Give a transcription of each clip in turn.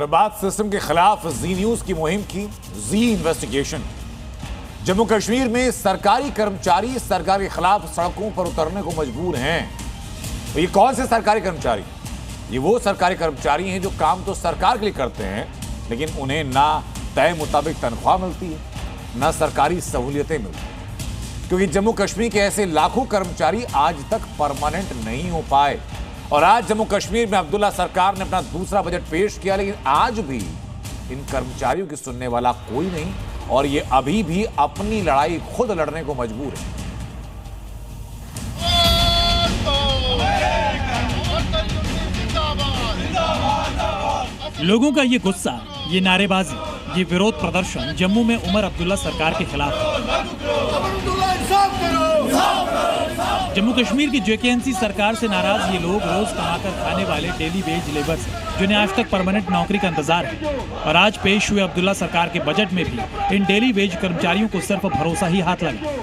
बर्बाद सिस्टम के खिलाफ जी न्यूज की मुहिम की जी इन्वेस्टिगेशन। जम्मू कश्मीर में सरकारी कर्मचारी सरकार के खिलाफ सड़कों पर उतरने को मजबूर हैं। तो ये कौन से सरकारी कर्मचारी? ये वो सरकारी कर्मचारी हैं जो काम तो सरकार के लिए करते हैं, लेकिन उन्हें ना तय मुताबिक तनख्वाह मिलती है, ना सरकारी सहूलियतें मिलती हैं। क्योंकि जम्मू कश्मीर के ऐसे लाखों कर्मचारी आज तक परमानेंट नहीं हो पाए। और आज जम्मू कश्मीर में अब्दुल्ला सरकार ने अपना दूसरा बजट पेश किया, लेकिन आज भी इन कर्मचारियों की सुनने वाला कोई नहीं और ये अभी भी अपनी लड़ाई खुद लड़ने को मजबूर है। लोगों का ये गुस्सा, ये नारेबाजी, ये विरोध प्रदर्शन जम्मू में उमर अब्दुल्ला सरकार के खिलाफ है। जम्मू कश्मीर की जेकेएनसी सरकार से नाराज ये लोग रोज कमाकर खाने वाले डेली वेज लेबर्स हैं, जिन्हें आज तक परमानेंट नौकरी का इंतजार है। और आज पेश हुए अब्दुल्ला सरकार के बजट में भी इन डेली वेज कर्मचारियों को सिर्फ भरोसा ही हाथ लगा।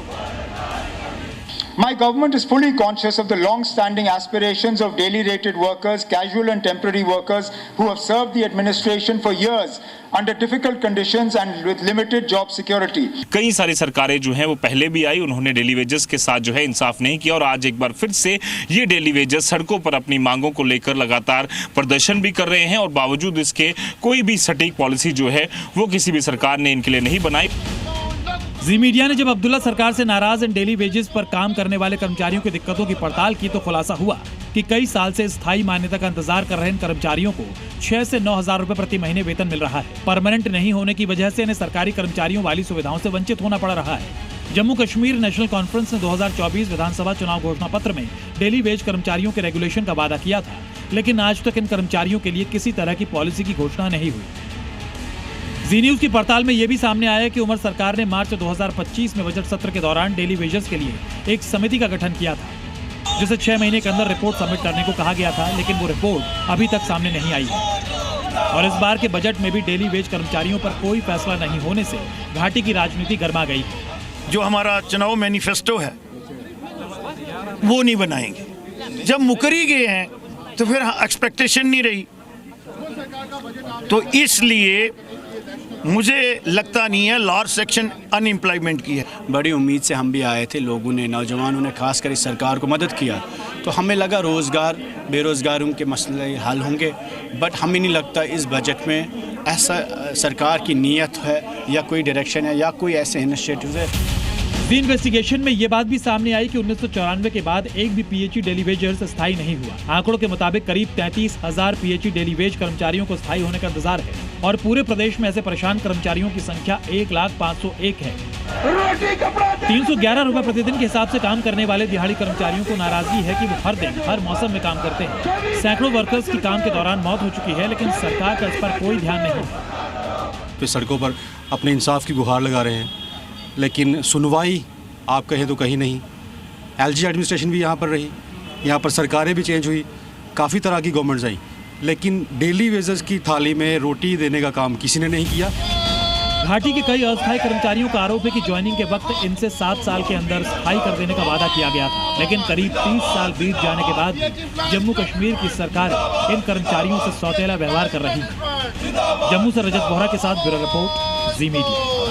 My government is fully conscious of the long-standing aspirations of daily rated workers, casual and temporary workers who have served the administration for years under difficult conditions and with limited job security. कई सारी सरकारें जो हैं वो पहले भी आई, उन्होंने daily wages के साथ जो है इंसाफ नहीं किया और आज एक बार फिर से ये डेली वेजेस सड़कों पर अपनी मांगों को लेकर लगातार प्रदर्शन भी कर रहे हैं और बावजूद इसके कोई भी सटीक पॉलिसी जो है वो किसी भी सरकार ने इनके लिए नहीं बनाई। जी मीडिया ने जब अब्दुल्ला सरकार से नाराज इन डेली वेजेस पर काम करने वाले कर्मचारियों की दिक्कतों की पड़ताल की तो खुलासा हुआ कि कई साल से स्थायी मान्यता का इंतजार कर रहे इन कर्मचारियों को 6 से 9 हजार रुपए प्रति महीने वेतन मिल रहा है। परमानेंट नहीं होने की वजह से इन्हें सरकारी कर्मचारियों वाली सुविधाओं से वंचित होना पड़ रहा है। जम्मू कश्मीर नेशनल कॉन्फ्रेंस ने 2024 विधानसभा चुनाव घोषणा पत्र में डेली वेज कर्मचारियों के रेगुलेशन का वादा किया था, लेकिन आज तक इन कर्मचारियों के लिए किसी तरह की पॉलिसी की घोषणा नहीं हुई। जी न्यूज की पड़ताल में यह भी सामने आया कि उमर सरकार ने मार्च 2025 में बजट सत्र के दौरान डेली वेजेस के लिए एक समिति का गठन किया था, जिसे 6 महीने के अंदर रिपोर्ट सबमिट करने को कहा गया था, लेकिन वो रिपोर्ट अभी तक सामने नहीं आई है। और इस बार के बजट में भी डेली वेज कर्मचारियों पर कोई फैसला नहीं होने से घाटी की राजनीति गर्मा गई है। जो हमारा चुनाव मैनिफेस्टो है वो नहीं बनाएंगे। जब मुकर ही गए हैं तो फिर एक्सपेक्टेशन नहीं रही, तो इसलिए मुझे लगता नहीं है लार्ज सेक्शन अनएम्प्लॉयमेंट की है। बड़ी उम्मीद से हम भी आए थे, लोगों ने, नौजवानों ने खासकर इस सरकार को मदद किया, तो हमें लगा रोज़गार बेरोज़गारों के मसले हल होंगे, बट हमें नहीं लगता इस बजट में ऐसा सरकार की नीयत है या कोई डायरेक्शन है या कोई ऐसे इनिशिएटिव है। इन्वेस्टिगेशन में ये बात भी सामने आई कि 1994 के बाद एक भी पीएचई डेली वेजर्स स्थायी नहीं हुआ। आंकड़ों के मुताबिक करीब 33,000 पीएचई डेली वेज कर्मचारियों को स्थायी होने का इंतजार है और पूरे प्रदेश में ऐसे परेशान कर्मचारियों की संख्या 1,501 है। 311 रुपए प्रतिदिन के हिसाब से काम करने वाले दिहाड़ी कर्मचारियों को नाराजगी है कि वो हर दिन हर मौसम में काम करते हैं। सैकड़ों वर्कर्स की काम के दौरान मौत हो चुकी है, लेकिन सरकार का इस पर कोई ध्यान नहीं है। सड़कों पर अपने इंसाफ की गुहार लगा रहे हैं, लेकिन सुनवाई आप कहें तो कहीं नहीं। एलजी एडमिनिस्ट्रेशन भी यहाँ पर रही, यहाँ पर सरकारें भी चेंज हुई, काफ़ी तरह की गवर्नमेंट्स आई, लेकिन डेली वेजेस की थाली में रोटी देने का काम किसी ने नहीं किया। घाटी के कई अस्थायी कर्मचारियों का आरोप है कि ज्वाइनिंग के वक्त इनसे 7 साल के अंदर स्थायी कर देने का वादा किया गया था, लेकिन करीब 30 साल बीत जाने के बाद भी जम्मू कश्मीर की सरकार इन कर्मचारियों से सौतेला व्यवहार कर रही है। जम्मू से रजत बोहरा के साथ ब्यूरो रिपोर्ट, जी मीडिया।